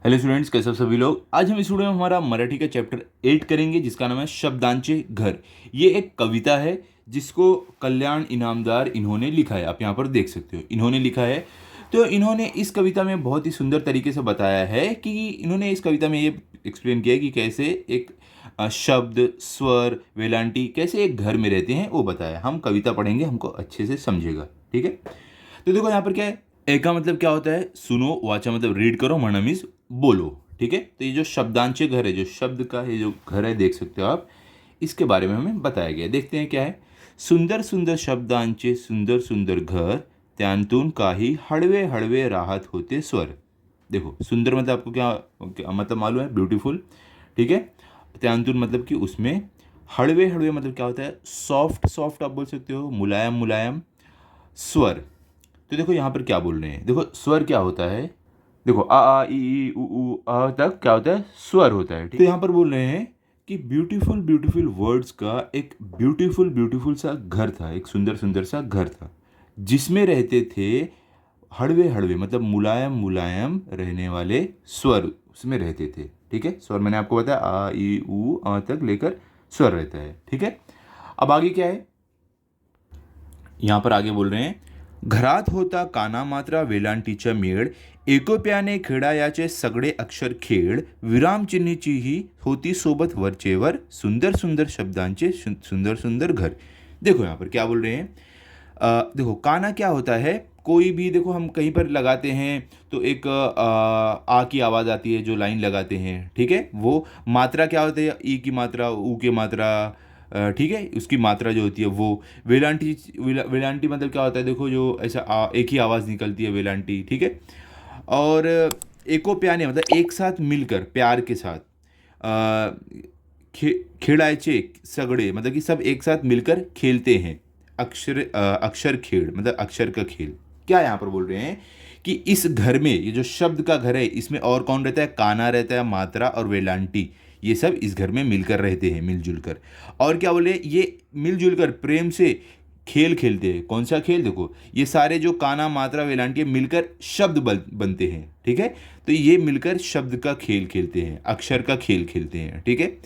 Hello students, कैसे हो सभी लोग। आज हम इस वीडियो में हमारा मराठी का चैप्टर 8 करेंगे जिसका नाम है शब्दांचे घर। ये एक कविता है जिसको कल्याण इनामदार इन्होंने लिखा है। आप यहाँ पर देख सकते हो इन्होंने लिखा है। तो इन्होंने इस कविता में बहुत ही सुंदर तरीके से बताया है कि इन्होंने इस कविता में ये एक्सप्लेन किया है कि कैसे एक शब्द, स्वर, वेलांटी कैसे एक घर में रहते हैं, वो बताया। हम कविता पढ़ेंगे, हमको अच्छे से समझेगा, ठीक है। तो देखो यहाँ पर क्या है, ए का मतलब क्या होता है, सुनो, वाचा मतलब रीड करो, मना मीन्स बोलो, ठीक है। तो ये जो शब्दांचे घर है, जो शब्द का ये जो घर है, देख सकते हो आप, इसके बारे में हमें बताया गया है। देखते हैं क्या है। सुंदर सुंदर शब्दांचे सुंदर सुंदर घर, त्यांतून काही हळवे हळवे राहत होते स्वर। देखो सुंदर मतलब आपको क्या मतलब मालूम है, ब्यूटीफुल, ठीक है। त्यांतून मतलब कि उसमें, हड़वे हड़वे मतलब क्या होता है, सॉफ्ट सॉफ्ट आप बोल सकते हो, मुलायम मुलायम, स्वर। तो देखो यहाँ पर क्या बोल रहे हैं, देखो स्वर क्या होता है। देखो आ ई उ आ तक क्या होता है, स्वर होता है। तो यहाँ पर बोल रहे हैं कि ब्यूटीफुल ब्यूटीफुल वर्ड्स का एक ब्यूटीफुल ब्यूटीफुल सा घर था, एक सुंदर सुंदर सा घर था जिसमें रहते थे हड़वे हड़वे मतलब मुलायम मुलायम रहने वाले स्वर उसमें रहते थे, ठीक है। स्वर मैंने आपको बताया आ ई उ आ तक लेकर स्वर रहता है, ठीक है। अब आगे क्या है, यहाँ पर आगे बोल रहे हैं, घरात होता काना मात्रा वेलांटीच्या मेळ, एकोप्याने खेळायाचे सगळे अक्षर खेळ, विरामचिन्हीचीही होती सोबत वरचेवर, सुंदर सुंदर शब्दांचे सुंदर सुंदर घर। देखो यहाँ पर क्या बोल रहे हैं, देखो काना क्या होता है, कोई भी देखो हम कहीं पर लगाते हैं तो एक आ की आवाज़ आती है जो लाइन लगाते हैं, ठीक है। वो मात्रा क्या होती है, ई की मात्रा, ऊ की मात्रा, ठीक है, उसकी मात्रा जो होती है वो। वेलांटी वेलांटी मतलब क्या होता है, देखो जो ऐसा एक ही आवाज़ निकलती है, वेलांटी, ठीक है। और एको प्याने मतलब एक साथ मिलकर, प्यार के साथ, खेळायचे सगड़े मतलब कि सब एक साथ मिलकर खेलते हैं, अक्षर खेल मतलब अक्षर का खेल। क्या यहाँ पर बोल रहे हैं कि इस घर में, ये जो शब्द का घर है, इसमें और कौन रहता है, काना रहता है, मात्रा और वेलांटी, ये सब इस घर में मिलकर रहते हैं, मिलजुल कर। और क्या बोले, ये मिलजुल कर प्रेम से खेल खेलते हैं। कौन सा खेल, देखो ये सारे जो काना मात्रा वेलांटी मिलकर शब्द बनते हैं, ठीक है। तो ये मिलकर शब्द का खेल खेलते हैं, अक्षर का खेल खेलते हैं, ठीक है।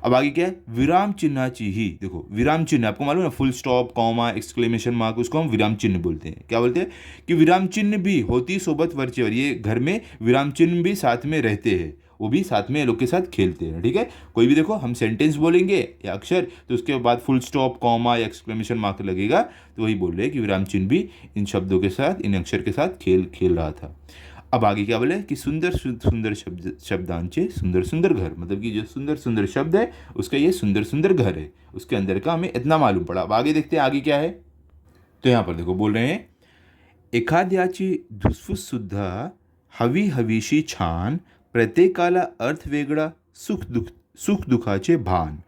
अब आगे क्या है, विराम चिन्हाची ही, देखो विराम चिन्ह आपको मालूम है, full stop, comma, exclamation mark, उसको हम विराम चिन्ह बोलते हैं। क्या बोलते हैं कि विराम चिन्ह भी होती सोबत वरचेवर, ये घर में विराम चिन्ह भी साथ में रहते हैं, वो भी साथ में ये लोग के साथ खेलते हैं, ठीक है। कोई भी देखो हम सेंटेंस बोलेंगे या अक्षर, तो उसके बाद फुल स्टॉप, कॉमा या एक्सक्लेमेशन मार्क लगेगा, तो वही बोल रहे हैं कि विराम चिन्ह भी इन शब्दों के साथ, इन अक्षर के साथ खेल खेल रहा था। अब आगे क्या बोले कि सुंदर सुंदर शब्दांचे सुंदर सुंदर घर, मतलब कि जो सुंदर सुंदर शब्द है उसका ये सुंदर सुंदर घर है, उसके अंदर का हमें इतना मालूम पड़ा। अब आगे देखते हैं आगे क्या है। तो यहाँ पर देखो बोल रहे हैं, एखाद्याची धुसफूस सुद्धा हवी हवीशी छान, प्रत्येकाला अर्थ वेगळा, सुख दुखाचे भान,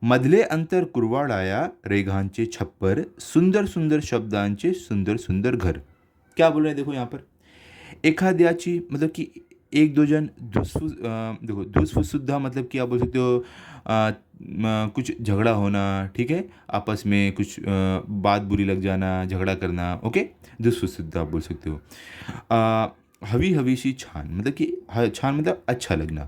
मधले अंतर कुरवाडाया रेघांचे छप्पर, सुंदर सुंदर शब्दांचे सुंदर सुंदर घर। क्या बोल रहे हैं देखो यहाँ पर, एखाद्याची मतलब कि एक दो जन धुसफूस, देखो धुसफूस सुद्धा मतलब कि आप बोल सकते हो कुछ झगड़ा होना, ठीक है, आपस में कुछ बात बुरी लग जाना, झगड़ा करना, ओके, धुसफूस सुद्धा आप बोल सकते हो। हवी हवीशी छान मतलब कि छान मतलब अच्छा लगना।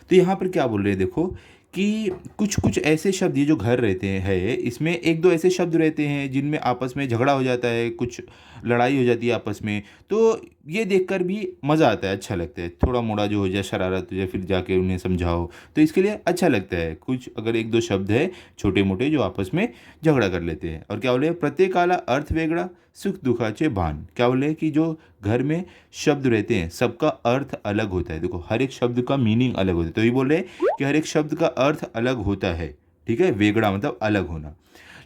तो यहाँ पर क्या बोल रहे हैं देखो कि कुछ कुछ ऐसे शब्द, ये जो घर रहते हैं, इसमें एक दो ऐसे शब्द रहते हैं जिनमें आपस में झगड़ा हो जाता है, कुछ लड़ाई हो जाती है आपस में, तो ये देखकर भी मज़ा आता है, अच्छा लगता है। थोड़ा मोड़ा जो हो जाए, शरारत हो जाए, फिर जाके उन्हें समझाओ, तो इसके लिए अच्छा लगता है। कुछ अगर एक दो शब्द है छोटे मोटे जो आपस में झगड़ा कर लेते हैं। और क्या बोले, प्रत्येकाला अर्थ वेगड़ा, सुख दुखाचे भान। क्या बोले कि जो घर में शब्द रहते हैं सबका अर्थ अलग होता है। देखो हर एक शब्द का मीनिंग अलग होता है, तो ये बोल रहे हैं कि हर एक शब्द का अर्थ अलग होता है, ठीक है, वेगड़ा मतलब अलग होना।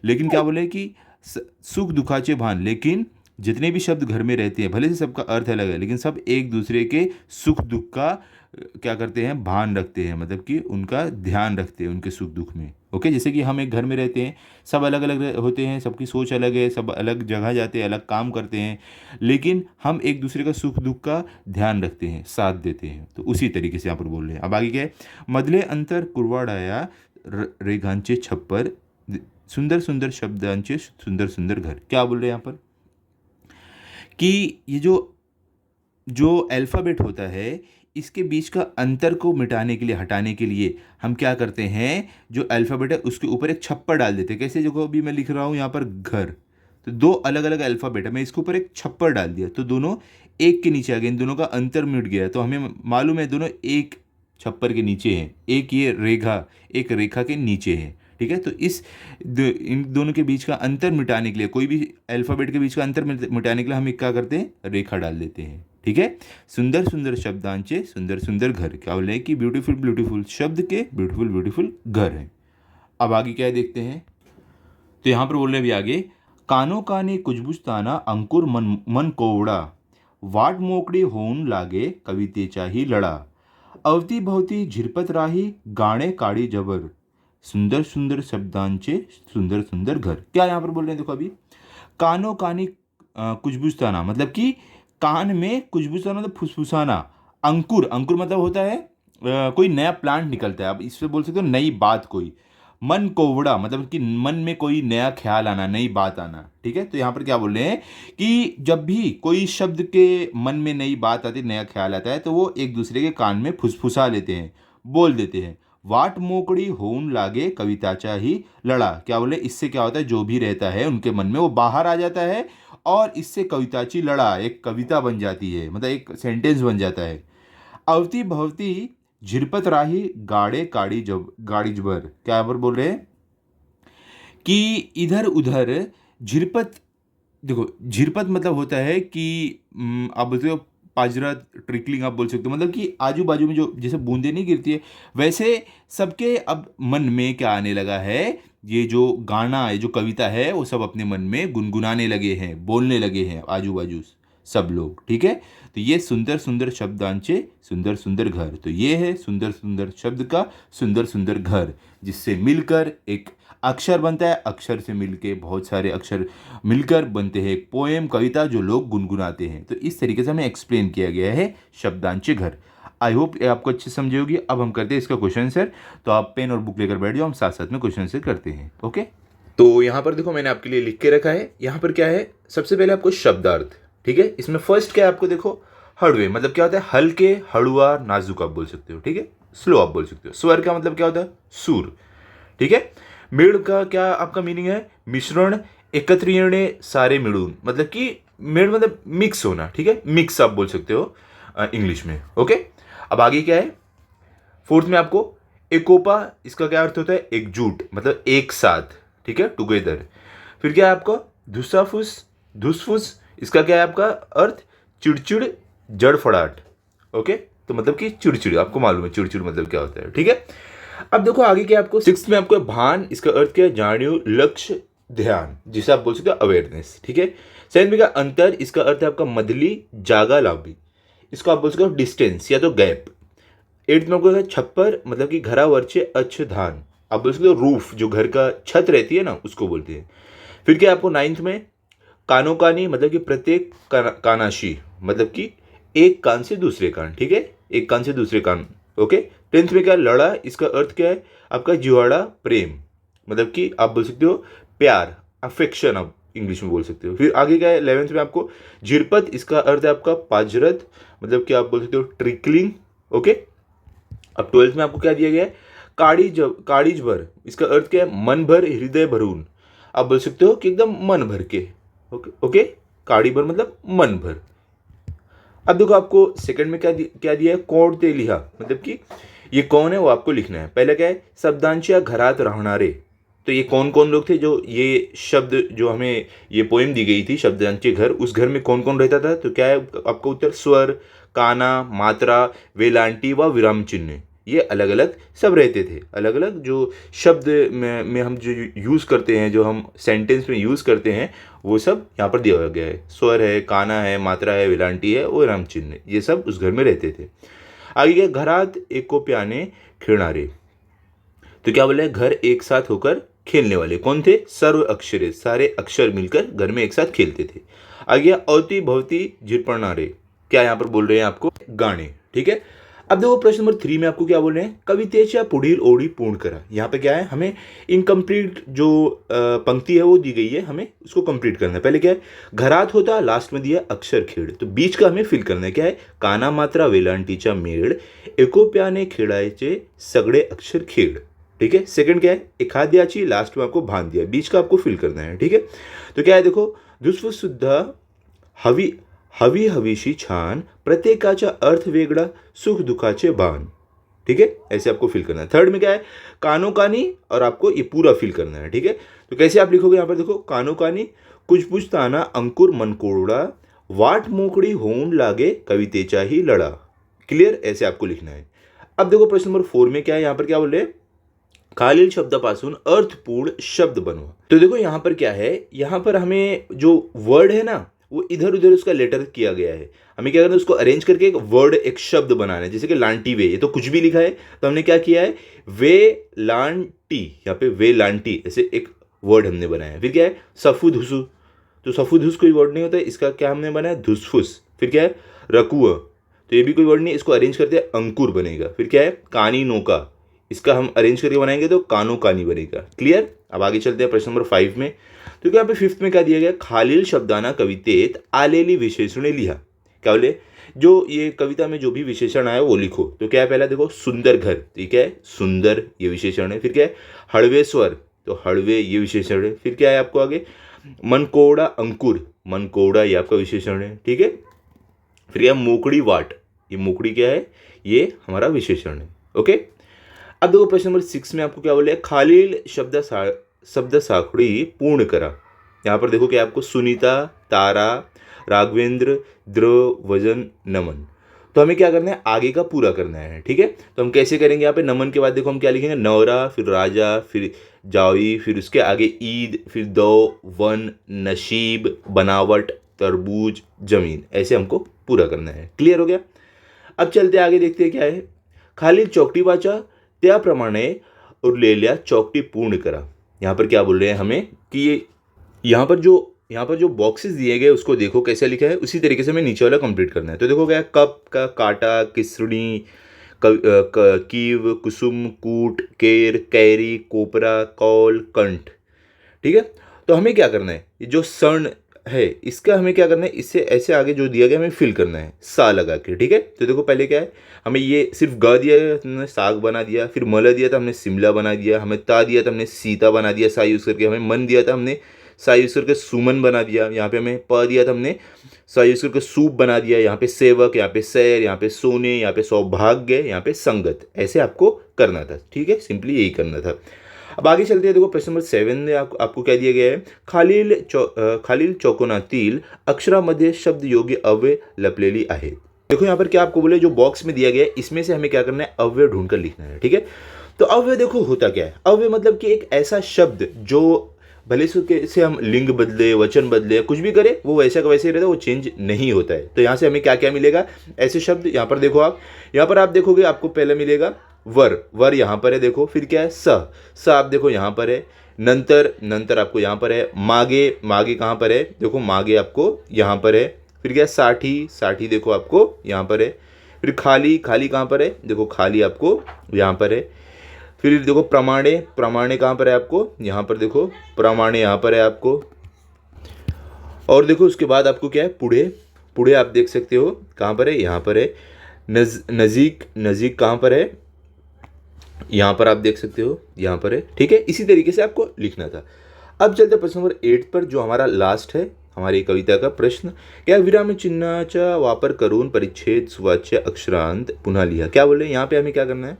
लेकिन क्या बोले कि सुख दुखाचे भान, लेकिन जितने भी शब्द घर में रहते हैं, भले से सबका अर्थ अलग है, लेकिन सब एक दूसरे के सुख दुख का क्या करते हैं, भान रखते हैं, मतलब कि उनका ध्यान रखते हैं उनके सुख दुख में, ओके। जैसे कि हम एक घर में रहते हैं, सब अलग अलग होते हैं, सबकी सोच अलग है, सब अलग जगह जाते हैं, अलग काम करते हैं, लेकिन हम एक दूसरे का सुख दुख का ध्यान रखते हैं, साथ देते हैं। तो उसी तरीके से यहाँ पर बोल रहे हैं। अब आगे क्या है, मधले अंतर कुरवाडाया रेघांचे छप्पर, सुंदर सुंदर शब्दांचे सुंदर सुंदर घर। क्या बोल रहे हैं यहाँ पर कि ये जो जो अल्फ़ाबेट होता है, इसके बीच का अंतर को मिटाने के लिए, हटाने के लिए हम क्या करते हैं, जो अल्फ़ाबेट है उसके ऊपर एक छप्पर डाल देते हैं। कैसे, जो अभी मैं लिख रहा हूँ यहाँ पर घर, तो दो अलग अलग अल्फ़ाबेट है, मैं इसके ऊपर एक छप्पर डाल दिया तो दोनों एक के नीचे आ गए, इन दोनों का अंतर मिट गया। तो हमें मालूम है दोनों एक छप्पर के नीचे हैं, एक ये रेखा एक रेखा के नीचे है। ठीक है, तो इन दोनों के बीच का अंतर मिटाने के लिए, कोई भी अल्फ़ाबेट के बीच का अंतर मिटाने के लिए हम एक क्या करते हैं, रेखा डाल देते हैं। ठीक है, सुंदर सुंदर शब्दांचे सुंदर सुंदर घर, क्या बोल रहे हैं कि ब्यूटीफुल ब्यूटीफुल शब्द के ब्यूटीफुल ब्यूटीफुल घर हैं। अब आगे क्या है देखते हैं। तो यहाँ पर बोल रहे हैं अभी आगे, कानो कानी कुजबुजताना अंकुर मन मन कोवडा, वाट मोकळी होऊन लागे कवितेचाही लढा, अवती भवती झिरपत राही गाणे काळी जबर, सुंदर सुंदर शब्दांचे सुंदर सुंदर घर। क्या यहाँ पर बोल रहे हैं, देखो अभी, कानो कानी कुजबुजताना मतलब कि कान में, कुजबुजताना मतलब फुसफुसाना, अंकुर, अंकुर मतलब होता है कोई नया प्लांट निकलता है, आप इससे बोल सकते हो नई बात कोई। मन कोवड़ा मतलब कि मन में कोई नया ख्याल आना, नई बात आना। ठीक है, तो यहाँ पर क्या बोल रहे हैं कि जब भी कोई शब्द के मन में नई बात आती है, नया ख्याल आता है, तो वो एक दूसरे के कान में फुसफुसा लेते हैं, बोल देते हैं। वाट मोकड़ी होऊन लागे कविताचा ही लड़ा, क्या बोले, इससे क्या होता है, जो भी रहता है उनके मन में वो बाहर आ जाता है और इससे कविताची लड़ा, एक कविता बन जाती है, मतलब एक सेंटेंस बन जाता है। अवती भवती झिरपत राही गाड़े काड़ी जब गाड़ी जबर, क्या यहाँ पर बोल रहे हैं कि इधर उधर झिरपत, देखो झिरपत मतलब होता है कि आप बोलते हो पाजरा, ट्रिकलिंग आप बोल सकते हो, मतलब कि आजू बाजू में जो जैसे बूंदे नहीं गिरती है, वैसे सबके अब मन में क्या आने लगा है, ये जो गाना है, जो कविता है, वो सब अपने मन में गुनगुनाने लगे हैं, बोलने लगे हैं आजू बाजू सब लोग। ठीक है, तो ये सुंदर सुंदर शब्दांचे सुंदर सुंदर घर, तो ये है सुंदर सुंदर शब्द का सुंदर सुंदर घर, जिससे मिलकर एक अक्षर बनता है, अक्षर से मिलके बहुत सारे अक्षर मिलकर बनते हैं एक पोएम, कविता जो लोग गुनगुनाते हैं। तो इस तरीके से हमें एक्सप्लेन किया गया है शब्दांचे घर। आई होप ये आपको अच्छे समझे होगी। अब हम करते हैं इसका क्वेश्चन आंसर, तो आप पेन और बुक लेकर बैठ जाओ, हम साथ साथ में क्वेश्चन आंसर करते हैं। ओके, तो यहाँ पर देखो मैंने आपके लिए लिख के रखा है, यहाँ पर क्या है, सबसे पहले आपको शब्दार्थ। ठीक है, इसमें फर्स्ट क्या है आपको देखो, हड़वे मतलब क्या होता है, हल्के, हड़ुआ, नाजुक आप बोल सकते हो। ठीक है, स्लो आप बोल सकते हो। स्वर का मतलब क्या होता है, सुर। ठीक है, मेड़ का क्या आपका मीनिंग है, मिश्रण, एकत्र येणे, सारे मिळून, मतलब कि मेड़ मतलब मिक्स होना। ठीक है, मिक्स आप बोल सकते हो इंग्लिश में। ओके, अब आगे क्या है, फोर्थ में आपको एकोपा, इसका क्या अर्थ होता है, एकजुट मतलब एक साथ। ठीक है, टुगेदर। फिर क्या है आपका धुसाफुस, धुसफुस, इसका क्या है आपका अर्थ, चिड़चिड़, जड़फड़ाहट। ओके, तो मतलब कि चिड़चिड़, आपको मालूम है चिड़चिड़ मतलब क्या होता है। ठीक है, अब देखो आगे क्या आपको, सिक्स्थ में आपको भान, इसका अर्थ क्या है, जानियो, लक्ष्य, ध्यान, जिसे आप बोल सकते हो अवेयरनेस। ठीक है, सेवेंथ में का अंतर, इसका अर्थ है आपका मदली, जागा लाभी, इसको आप बोल सकते हो डिस्टेंस या तो गैप। एट्थ में आपको छप्पर मतलब कि घरावरचे अच्छ धान, आप बोल सकते हो रूफ, जो घर का छत रहती है ना उसको बोलते हैं। फिर क्या आपको नाइन्थ में कानो कानी मतलब कि प्रत्येक कानाशी, मतलब कि एक कान से दूसरे कान। ठीक है, एक कान से दूसरे कान। ओके, टेंथ में क्या लड़ा, इसका अर्थ क्या है आपका जिवाड़ा, प्रेम, मतलब कि आप बोल सकते हो प्यार, अफेक्शन आप इंग्लिश में बोल सकते हो। फिर आगे क्या है, 11th में आपको झिरपत, इसका अर्थ है आपका पाजरत, मतलब कि आप बोल सकते हो ट्रिकलिंग। ओके, अब 12th में आपको क्या दिया गया है, काड़ीज भर, इसका अर्थ क्या है, मन भर, हृदय भरून, आप बोल सकते हो कि एकदम मन भर के। ओके, काड़ी भर मतलब मन भर। अब देखो आपको सेकंड में क्या दिया है, कोड ते लिहा, मतलब कि ये कौन है वो आपको लिखना है। पहले क्या है, शब्दांच्या घरात राहणारे, तो ये कौन कौन लोग थे, जो ये शब्द जो हमें ये पोएम दी गई थी शब्दांचे घर, उस घर में कौन कौन रहता था। तो क्या है आपका उत्तर, स्वर, काना, मात्रा, वेलांटी व विराम चिन्ह, ये अलग अलग सब रहते थे। अलग अलग जो शब्द में हम जो यूज़ करते हैं, जो हम सेंटेंस में यूज़ करते हैं, वो सब यहाँ पर दिया गया है। स्वर है, काना है, मात्रा है, विलांटी है और विराम चिन्ह, ये सब उस घर में रहते थे। आगे क्या, घरात एकोप्याने खेळणारे, तो क्या बोले, घर एक साथ होकर खेलने वाले कौन थे, सर्व अक्षरे, सारे अक्षर मिलकर घर में एक साथ खेलते थे। आगे अवती भवती झिरपणारे, क्या यहाँ पर बोल रहे हैं आपको, गाने। ठीक है, अब देखो प्रश्न नंबर 3 में आपको क्या बोल रहे हैं, कवितेच्या पुढील ओळी पूर्ण करा। यहाँ पे क्या है, हमें इनकम्प्लीट जो पंक्ति है वो दी गई है, हमें उसको कंप्लीट करना है। पहले क्या है, घरात होता, लास्ट में दिया अक्षरखेड, तो बीच का हमें फिल करना है। क्या है, काना मात्रा वेलांटीचा मेळ, एकोप्याने खेळायचे सगळे अक्षरखेड। ठीक है, सेकंड क्या है, एखाद्याची, लास्ट में आपको भान दिया, बीच का आपको फिल करना है। ठीक है, तो क्या है देखो, दुष्व सुद्धा हवी हवी हवीशी छान, प्रत्येकाचा अर्थ वेगळा, सुख दुखाचे बाण। ठीक है, ऐसे आपको फिल करना है। थर्ड में क्या है, कानो कानी, और आपको ये पूरा फिल करना है। ठीक है, तो कैसे आप लिखोगे, यहाँ पर देखो, कानो कानी कुछ पुछताना अंकुर मनकोड़ा, वाट मोकड़ी होऊन लागे कवितेचा ही लड़ा। क्लियर, ऐसे आपको लिखना है। अब देखो प्रश्न नंबर 4 में क्या है, यहाँ पर क्या बोल रहे हैं, खालील शब्दापासून अर्थपूर्ण शब्द बनवा। तो देखो यहाँ पर क्या है, यहाँ पर हमें जो वर्ड है ना, वो इधर उधर उसका लेटर किया गया है। हमें क्या करना है, उसको अरेंज करके एक वर्ड, एक शब्द बनाना है। जैसे कि लांटी वे, ये तो कुछ भी लिखा है, तो हमने क्या किया है, वे लांटी, यहाँ पे वे लांटी, ऐसे एक वर्ड हमने बनाया है। फिर क्या है, सफू धुसू, तो सफू धुस कोई वर्ड नहीं होता है, इसका क्या हमने बनाया, धुसफुस। फिर क्या है, रकुआ, तो ये भी कोई वर्ड नहीं, इसको अरेंज करते हैं, अंकुर बनेगा। फिर क्या है, कानी नोका, इसका हम अरेंज करके बनाएंगे तो कानो कानी बनेगा। क्लियर, अब आगे चलते हैं प्रश्न नंबर 5 में। तो क्या पे 5th में क्या दिया गया, खालील शब्दाना कवितेत आलेली विशेषणे लिहा। क्या बोले, जो ये कविता में जो भी विशेषण आया वो लिखो। तो क्या है, पहला देखो सुंदर घर, ठीक है, सुंदर ये विशेषण है। फिर क्या है, हड़वे स्वर, तो हड़वे ये विशेषण है। फिर क्या है आपको आगे, मनकोड़ा अंकुर, मनकोड़ा ये आपका विशेषण है। ठीक है, फिर क्या, मोकड़ी वाट, ये मोकड़ी क्या है, ये हमारा विशेषण है। ओके, अब देखो प्रश्न नंबर 6 में आपको क्या बोले, खालील शब्द साखड़ी पूर्ण करा। यहाँ पर देखो क्या आपको, सुनीता, तारा, राघवेंद्र, द्रव, वजन, नमन। तो हमें क्या करना है, आगे का पूरा करना है। ठीक है, तो हम कैसे करेंगे, यहाँ पे नमन के बाद देखो हम क्या लिखेंगे, नवरा, फिर राजा, फिर जावी, फिर उसके आगे ईद, फिर दो, वन, नशीब, बनावट, तरबूज, जमीन। ऐसे हमको पूरा करना है। क्लियर हो गया। अब चलते आगे, देखते हैं क्या है, खालील चौकटी वाचा, त्याप्रमाणे उरलेल्या चौकटी पूर्ण करा। यहाँ पर क्या बोल रहे हैं हमें कि ये यहाँ पर जो बॉक्सेस दिए गए उसको देखो कैसे लिखा है, उसी तरीके से हमें नीचे वाला कंप्लीट करना है। तो देखो क्या, कप का काटा, किसड़ी, कीव, कुसुम, कूट, केर, कैरी, कोपरा, कौल, कंठ। ठीक है, तो हमें क्या करना है, ये जो सण है इसका हमें क्या करना है, इससे ऐसे आगे जो दिया गया हमें फिल करना है सा लगा के। ठीक है, तो देखो पहले क्या है, हमें ये सिर्फ ग दिया है, हमने साग बना दिया, फिर मल दिया था हमने शिमला बना दिया, हमें ता दिया था हमने सीता बना दिया सा यूज़ करके, हमें मन दिया था हमने सा यूज़ करके सुमन बना दिया, यहाँ पे हमें प दिया था हमने सा यूज़ करके सूप बना दिया, यहाँ पे सेवक, यहाँ पे सैर, यहाँ पे सोने, यहाँ पे सौभाग्य, यहाँ पे संगत। ऐसे आपको करना था। ठीक है, सिंपली यही करना था। अब आगे चलते हैं, देखो प्रश्न नंबर 7 में आपको क्या दिया गया है, खालील चौकोनातील अक्षरामध्ये शब्द योग्य अव्यय लपलेली आहे। देखो यहाँ पर क्या आपको बोले, जो बॉक्स में दिया गया है इसमें से हमें क्या करना है, अव्यय ढूंढकर लिखना है। ठीक है, तो अव्यय देखो होता क्या है, अव्यय मतलब कि एक ऐसा शब्द जो भले से हम लिंग बदले, वचन बदले, कुछ भी करें वो वैसा का वैसे ही रहता है, वो चेंज नहीं होता है। तो यहाँ से हमें क्या क्या मिलेगा, ऐसे शब्द। यहाँ पर देखो आप, यहाँ पर आप देखोगे आपको पहले मिलेगा वर, वर यहाँ पर है देखो, फिर क्या है स आप देखो यहाँ पर है, नंतर, नंतर आपको यहाँ पर है, मागे, मागे कहाँ पर है, देखो मागे आपको यहाँ पर है, फिर क्या है साठी, साठी देखो आपको यहाँ पर है, फिर खाली, खाली कहाँ पर है, देखो खाली आपको यहाँ पर है, फिर देखो प्रमाणे, प्रमाणे कहाँ पर है आपको, यहाँ पर देखो प्रमाणे यहाँ पर है आपको, और देखो उसके बाद आपको क्या है, पुढ़े, पुढ़े आप देख सकते हो कहाँ पर है, यहाँ पर है, नज़ीक, नज़ीक कहाँ पर है, यहाँ पर आप देख सकते हो, यहाँ पर है। ठीक है, इसी तरीके से आपको लिखना था। अब चलते प्रश्न नंबर 8 पर, जो हमारा लास्ट है हमारी कविता का प्रश्न, क्या विराम चिन्हाचा वापर करून परिच्छेद सुवाच्य अक्षरांत पुन्हा लिहा। क्या बोले, यहाँ पे हमें क्या करना है,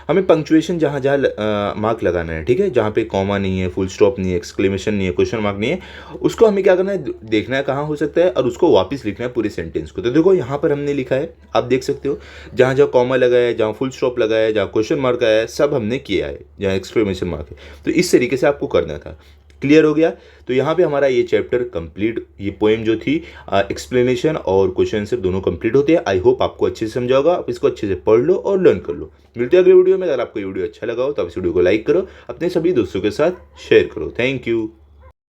हमें पंक्चुएशन जहाँ जहाँ मार्क लगाना है। ठीक है, जहाँ पे कॉमा नहीं है, फुल स्टॉप नहीं है, एक्सक्लेमेशन नहीं है, क्वेश्चन मार्क नहीं है, उसको हमें क्या करना है, देखना है कहाँ हो सकता है और उसको वापस लिखना है पूरे सेंटेंस को। तो देखो यहाँ पर हमने लिखा है, आप देख सकते हो, जहाँ जहाँ कॉमा लगा है, जहाँ फुल स्टॉप लगा है, जहाँ क्वेश्चन मार्क आया है, सब हमने किया है, जहाँ एक्सक्लेमेशन मार्क है। तो इस तरीके से आपको करना था। क्लियर हो गया। तो यहाँ पे हमारा ये चैप्टर कंप्लीट, ये पोएम जो थी, एक्सप्लेनेशन और क्वेश्चन आंसर दोनों कंप्लीट होते हैं। आई होप आपको अच्छे से समझा होगा, आप इसको अच्छे से पढ़ लो और लर्न कर लो। मिलते हैं अगले वीडियो में। अगर आपको ये वीडियो अच्छा लगा हो तो आप इस वीडियो को लाइक करो, अपने सभी दोस्तों के साथ शेयर करो। Thank you.